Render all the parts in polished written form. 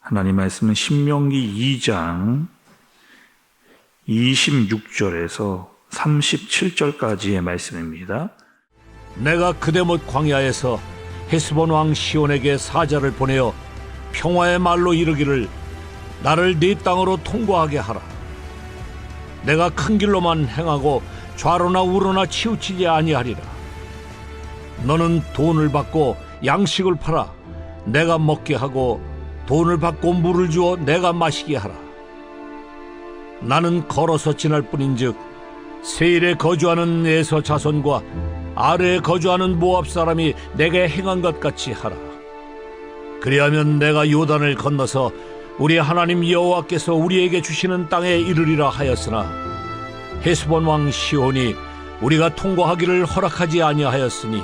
하나님 말씀은 신명기 2장 26절에서 37절까지의 말씀입니다. 내가 그대못 광야에서 헤스본 왕 시온에게 사자를 보내어 평화의 말로 이르기를 나를 네 땅으로 통과하게 하라. 내가 큰 길로만 행하고 좌로나 우로나 치우치지 아니하리라. 너는 돈을 받고 양식을 팔아 내가 먹게 하고 돈을 받고 물을 주어 내가 마시게 하라. 나는 걸어서 지날 뿐인즉 세일에 거주하는 에서 자손과 아래에 거주하는 모압 사람이 내게 행한 것 같이 하라. 그리하면 내가 요단을 건너서 우리 하나님 여호와께서 우리에게 주시는 땅에 이르리라 하였으나 헤스본 왕 시온이 우리가 통과하기를 허락하지 아니하였으니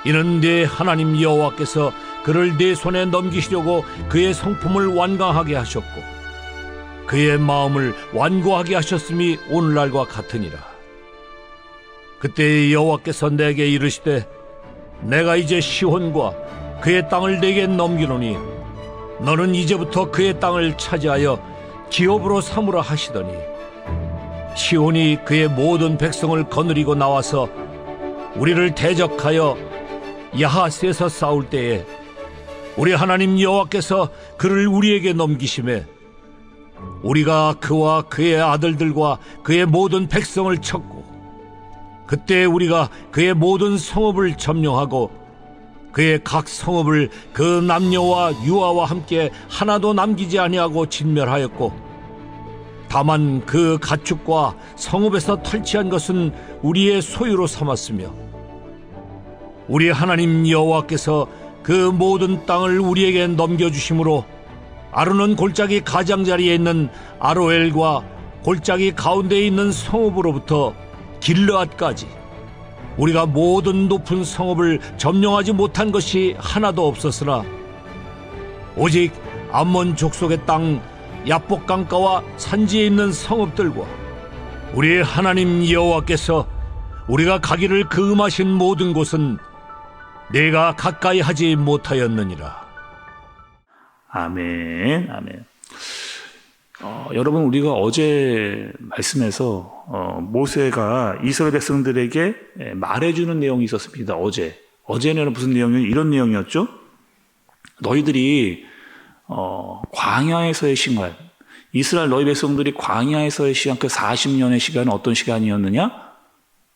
이는 네 하나님 여호와께서 그를 네 손에 넘기시려고 그의 성품을 완강하게 하셨고 그의 마음을 완고하게 하셨음이 오늘날과 같으니라. 그때 여호와께서 내게 이르시되 내가 이제 시온과 그의 땅을 내게 넘기노니 너는 이제부터 그의 땅을 차지하여 기업으로 삼으라 하시더니 시온이 그의 모든 백성을 거느리고 나와서 우리를 대적하여 야하스에서 싸울 때에 우리 하나님 여호와께서 그를 우리에게 넘기심에 우리가 그와 그의 아들들과 그의 모든 백성을 쳤고 그때 우리가 그의 모든 성읍을 점령하고 그의 각 성읍을 그 남녀와 유아와 함께 하나도 남기지 아니하고 진멸하였고 다만 그 가축과 성읍에서 탈취한 것은 우리의 소유로 삼았으며 우리 하나님 여호와께서 그 모든 땅을 우리에게 넘겨주심으로 아르논 골짜기 가장자리에 있는 아로엘과 골짜기 가운데에 있는 성읍으로부터 길르앗까지 우리가 모든 높은 성읍을 점령하지 못한 것이 하나도 없었으나 오직 암몬 족속의 땅 야복 강가와 산지에 있는 성읍들과 우리 하나님 여호와께서 우리가 가기를 금하신 모든 곳은 내가 가까이 하지 못하였느니라. 아멘, 아멘. 여러분, 우리가 어제 말씀에서 모세가 이스라엘 백성들에게 말해주는 내용이 있었습니다. 어제는 무슨 내용이 이런 내용이었죠? 너희들이 광야에서의 시간, 이스라엘 너희 백성들이 광야에서의 시간, 그 40년의 시간은 어떤 시간이었느냐?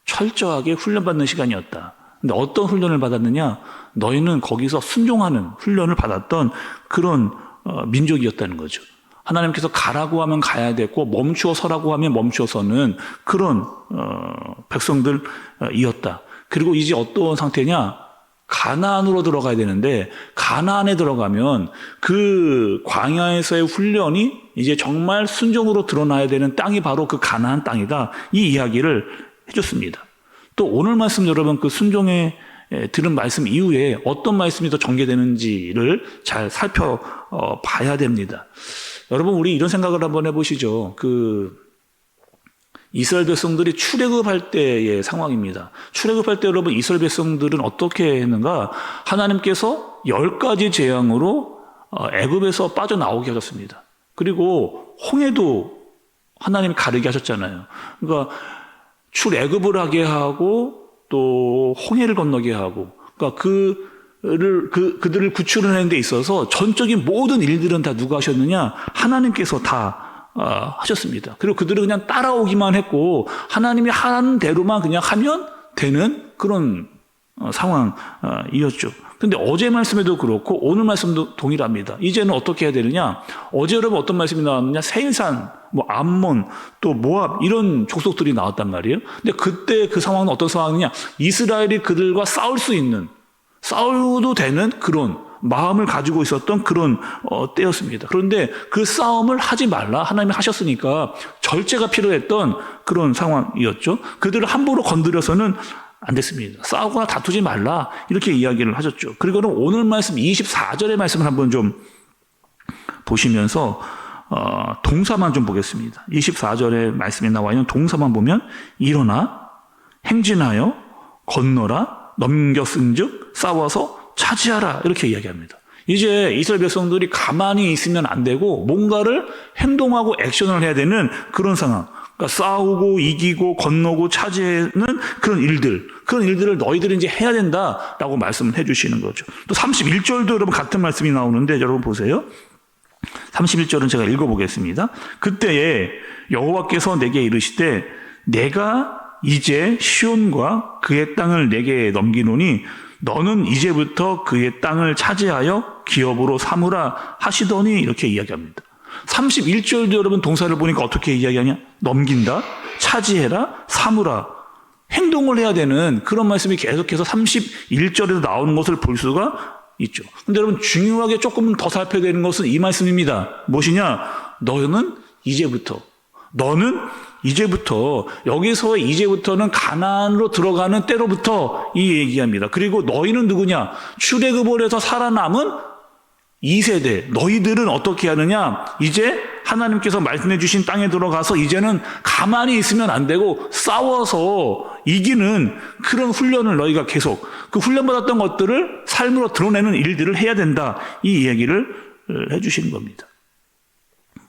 철저하게 훈련받는 시간이었다. 근데 어떤 훈련을 받았느냐? 너희는 거기서 순종하는 훈련을 받았던 그런 민족이었다는 거죠. 하나님께서 가라고 하면 가야 되고 멈추어 서라고 하면 멈추어 서는 그런 백성들이었다. 그리고 이제 어떤 상태냐? 가나안으로 들어가야 되는데 가나안에 들어가면 그 광야에서의 훈련이 이제 정말 순종으로 드러나야 되는 땅이 바로 그 가나안 땅이다. 이 이야기를 해줬습니다. 또 오늘 말씀 여러분 그 순종에 들은 말씀 이후에 어떤 말씀이 더 전개되는지를 잘 살펴봐야 됩니다. 여러분 우리 이런 생각을 한번 해보시죠. 이스라엘 백성들이 출애굽할 때의 상황입니다. 출애굽할 때 여러분 이스라엘 백성들은 어떻게 했는가? 하나님께서 10가지 재앙으로 애굽에서 빠져나오게 하셨습니다. 그리고 홍해도 하나님이 가르게 하셨잖아요. 그러니까 출애굽을 하게 하고 또 홍해를 건너게 하고 그러니까 그들을 구출하는 데 있어서 전적인 모든 일들은 다 누가 하셨느냐? 하나님께서 다 하셨습니다. 그리고 그들은 그냥 따라오기만 했고 하나님이 하는 대로만 그냥 하면 되는 그런 상황이었죠. 근데 어제 말씀에도 그렇고 오늘 말씀도 동일합니다. 이제는 어떻게 해야 되느냐? 어제 여러분 어떤 말씀이 나왔느냐? 세일산, 암몬, 또 모압 이런 족속들이 나왔단 말이에요. 근데 그때 그 상황은 어떤 상황이냐? 이스라엘이 그들과 싸워도 되는 그런 마음을 가지고 있었던 그런 때였습니다. 그런데 그 싸움을 하지 말라. 하나님이 하셨으니까 절제가 필요했던 그런 상황이었죠. 그들을 함부로 건드려서는 안 됐습니다. 싸우거나 다투지 말라. 이렇게 이야기를 하셨죠. 그리고는 오늘 말씀 24절의 말씀을 한번 좀 보시면서 동사만 좀 보겠습니다. 24절의 말씀에 나와 있는 동사만 보면 일어나 행진하여 건너라 넘겼은즉 싸워서 차지하라 이렇게 이야기합니다. 이제 이스라엘 백성들이 가만히 있으면 안 되고 뭔가를 행동하고 액션을 해야 되는 그런 상황. 그러니까 싸우고 이기고 건너고 차지하는 그런 일들을 너희들이 이제 해야 된다라고 말씀을 해 주시는 거죠. 또 31절도 여러분 같은 말씀이 나오는데 여러분 보세요. 31절은 제가 읽어보겠습니다. 그때에 여호와께서 내게 이르시되 내가 이제 시온과 그의 땅을 내게 넘기노니 너는 이제부터 그의 땅을 차지하여 기업으로 삼으라 하시더니 이렇게 이야기합니다. 31절도 여러분 동사를 보니까 어떻게 이야기하냐? 넘긴다, 차지해라, 삼으라. 행동을 해야 되는 그런 말씀이 계속해서 31절에서 나오는 것을 볼 수가 있죠. 근데 여러분 중요하게 조금 더 살펴야 되는 것은 이 말씀입니다. 무엇이냐? 너는 이제부터 여기서의 이제부터는 가나안으로 들어가는 때로부터 이 얘기합니다. 그리고 너희는 누구냐? 출애굽을 해서 살아남은 2세대 너희들은 어떻게 하느냐? 이제 하나님께서 말씀해 주신 땅에 들어가서 이제는 가만히 있으면 안 되고 싸워서 이기는 그런 훈련을 너희가 계속 그 훈련받았던 것들을 삶으로 드러내는 일들을 해야 된다. 이 이야기를 해 주시는 겁니다.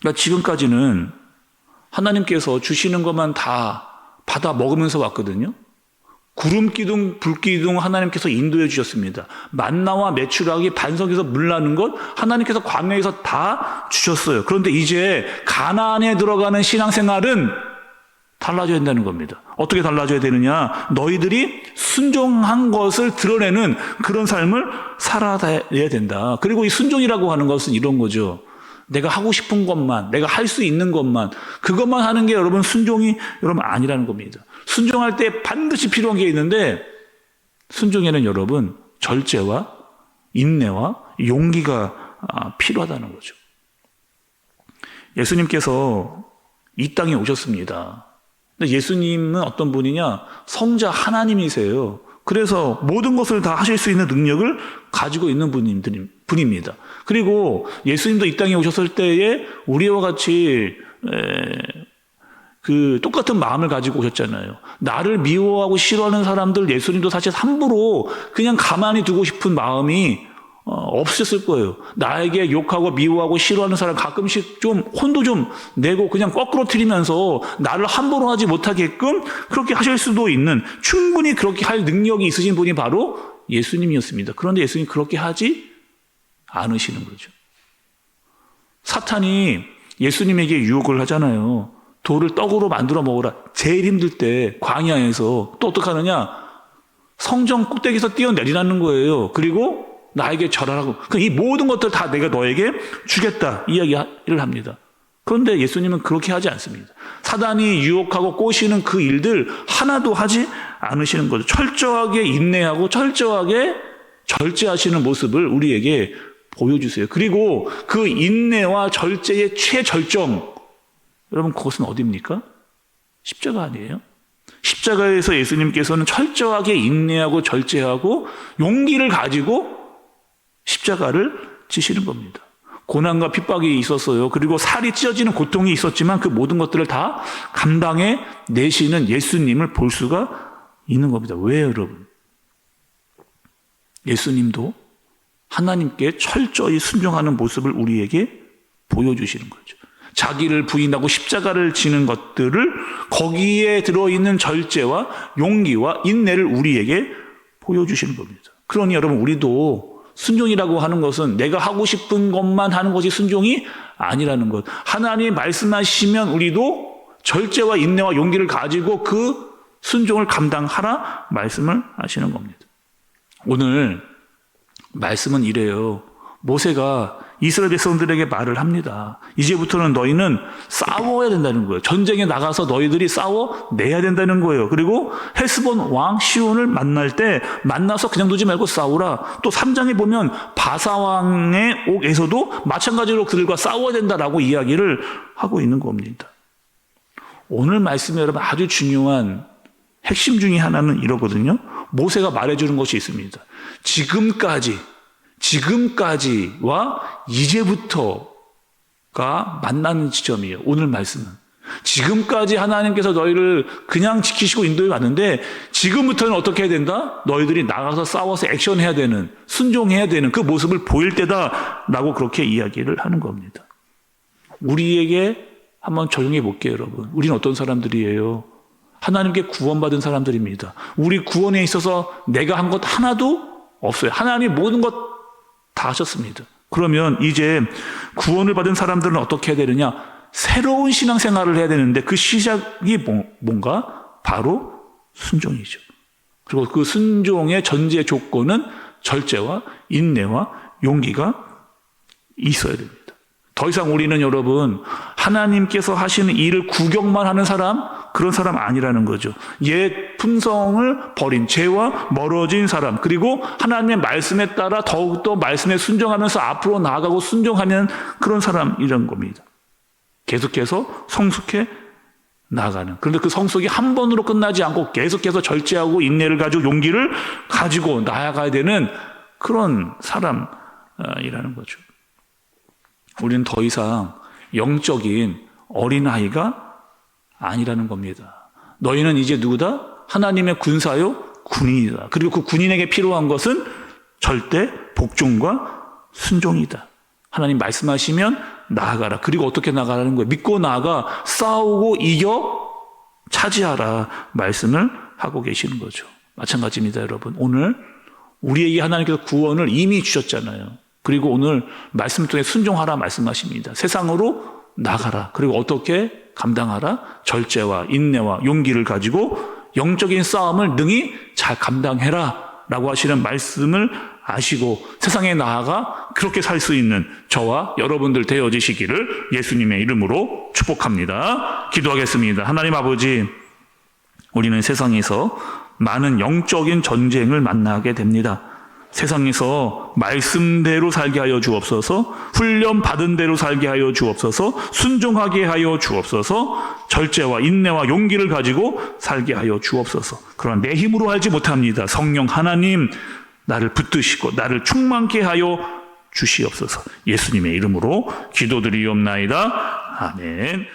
그러니까 지금까지는 하나님께서 주시는 것만 다 받아 먹으면서 왔거든요. 구름 기둥, 불 기둥 하나님께서 인도해 주셨습니다. 만나와 메추라기 반석에서 물 나는 것 하나님께서 광야에서 다 주셨어요. 그런데 이제 가나안에 들어가는 신앙생활은 달라져야 된다는 겁니다. 어떻게 달라져야 되느냐? 너희들이 순종한 것을 드러내는 그런 삶을 살아야 된다. 그리고 이 순종이라고 하는 것은 이런 거죠. 내가 하고 싶은 것만, 내가 할 수 있는 것만, 그것만 하는 게 여러분 순종이 여러분 아니라는 겁니다. 순종할 때 반드시 필요한 게 있는데 순종에는 여러분 절제와 인내와 용기가 필요하다는 거죠. 예수님께서 이 땅에 오셨습니다. 근데 예수님은 어떤 분이냐? 성자 하나님이세요. 그래서 모든 것을 다 하실 수 있는 능력을 가지고 있는 분입니다. 그리고 예수님도 이 땅에 오셨을 때에 우리와 같이 그 똑같은 마음을 가지고 오셨잖아요. 나를 미워하고 싫어하는 사람들 예수님도 사실 함부로 그냥 가만히 두고 싶은 마음이 없으셨을 거예요. 나에게 욕하고 미워하고 싫어하는 사람 가끔씩 좀 혼도 좀 내고 그냥 거꾸로 트리면서 나를 함부로 하지 못하게끔 그렇게 하실 수도 있는 충분히 그렇게 할 능력이 있으신 분이 바로 예수님이었습니다. 그런데 예수님 그렇게 하지 않으시는 거죠. 사탄이 예수님에게 유혹을 하잖아요. 돌을 떡으로 만들어 먹으라. 제일 힘들 때 광야에서 또 어떡하느냐? 성전 꼭대기에서 뛰어내리라는 거예요. 그리고 나에게 절하라고. 이 모든 것들 다 내가 너에게 주겠다. 이야기를 합니다. 그런데 예수님은 그렇게 하지 않습니다. 사단이 유혹하고 꼬시는 그 일들 하나도 하지 않으시는 거죠. 철저하게 인내하고 철저하게 절제하시는 모습을 우리에게 보여주세요. 그리고 그 인내와 절제의 최절정, 여러분 그것은 어디입니까? 십자가 아니에요? 십자가에서 예수님께서는 철저하게 인내하고 절제하고 용기를 가지고 십자가를 지시는 겁니다. 고난과 핍박이 있었어요. 그리고 살이 찢어지는 고통이 있었지만 그 모든 것들을 다 감당해 내시는 예수님을 볼 수가 있는 겁니다. 왜요, 여러분? 예수님도 하나님께 철저히 순종하는 모습을 우리에게 보여주시는 거죠. 자기를 부인하고 십자가를 지는 것들을 거기에 들어있는 절제와 용기와 인내를 우리에게 보여주시는 겁니다. 그러니 여러분 우리도 순종이라고 하는 것은 내가 하고 싶은 것만 하는 것이 순종이 아니라는 것. 하나님이 말씀하시면 우리도 절제와 인내와 용기를 가지고 그 순종을 감당하라 말씀을 하시는 겁니다. 오늘 말씀은 이래요. 모세가 이스라엘 백성들에게 말을 합니다. 이제부터는 너희는 싸워야 된다는 거예요. 전쟁에 나가서 너희들이 싸워내야 된다는 거예요. 그리고 헤스본 왕 시온을 만날 때 만나서 그냥 두지 말고 싸우라. 또 3장에 보면 바사 왕의 옥에서도 마찬가지로 그들과 싸워야 된다라고 이야기를 하고 있는 겁니다. 오늘 말씀에 여러분 아주 중요한 핵심 중에 하나는 이러거든요. 모세가 말해주는 것이 있습니다. 지금까지와 이제부터가 만나는 지점이에요. 오늘 말씀은. 지금까지 하나님께서 너희를 그냥 지키시고 인도해 왔는데 지금부터는 어떻게 해야 된다? 너희들이 나가서 싸워서 액션해야 되는, 순종해야 되는 그 모습을 보일 때다라고 그렇게 이야기를 하는 겁니다. 우리에게 한번 적용해 볼게요, 여러분. 우리는 어떤 사람들이에요? 하나님께 구원받은 사람들입니다. 우리 구원에 있어서 내가 한 것 하나도 없어요. 하나님이 모든 것 다 하셨습니다. 그러면 이제 구원을 받은 사람들은 어떻게 해야 되느냐? 새로운 신앙생활을 해야 되는데 그 시작이 뭔가? 바로 순종이죠. 그리고 그 순종의 전제 조건은 절제와 인내와 용기가 있어야 됩니다. 더 이상 우리는 여러분 하나님께서 하시는 일을 구경만 하는 사람, 그런 사람 아니라는 거죠. 옛 품성을 버린, 죄와 멀어진 사람, 그리고 하나님의 말씀에 따라 더욱더 말씀에 순종하면서 앞으로 나아가고 순종하는 그런 사람이란 겁니다. 계속해서 성숙해 나아가는. 그런데 그 성숙이 한 번으로 끝나지 않고 계속해서 절제하고 인내를 가지고 용기를 가지고 나아가야 되는 그런 사람이라는 거죠. 우리는 더 이상 영적인 어린아이가 아니라는 겁니다. 너희는 이제 누구다? 하나님의 군사요? 군인이다. 그리고 그 군인에게 필요한 것은 절대 복종과 순종이다. 하나님 말씀하시면 나아가라. 그리고 어떻게 나아가라는 거예요? 믿고 나아가 싸우고 이겨 차지하라 말씀을 하고 계시는 거죠. 마찬가지입니다, 여러분. 오늘 우리에게 하나님께서 구원을 이미 주셨잖아요. 그리고 오늘 말씀 통해 순종하라 말씀하십니다. 세상으로 나가라. 그리고 어떻게 감당하라? 절제와 인내와 용기를 가지고 영적인 싸움을 능히 잘 감당해라 라고 하시는 말씀을 아시고 세상에 나아가 그렇게 살 수 있는 저와 여러분들 되어지시기를 예수님의 이름으로 축복합니다. 기도하겠습니다. 하나님 아버지, 우리는 세상에서 많은 영적인 전쟁을 만나게 됩니다. 세상에서 말씀대로 살게 하여 주옵소서, 훈련 받은 대로 살게 하여 주옵소서, 순종하게 하여 주옵소서, 절제와 인내와 용기를 가지고 살게 하여 주옵소서. 그러나 내 힘으로 하지 못합니다. 성령 하나님, 나를 붙드시고 나를 충만케 하여 주시옵소서. 예수님의 이름으로 기도드리옵나이다. 아멘.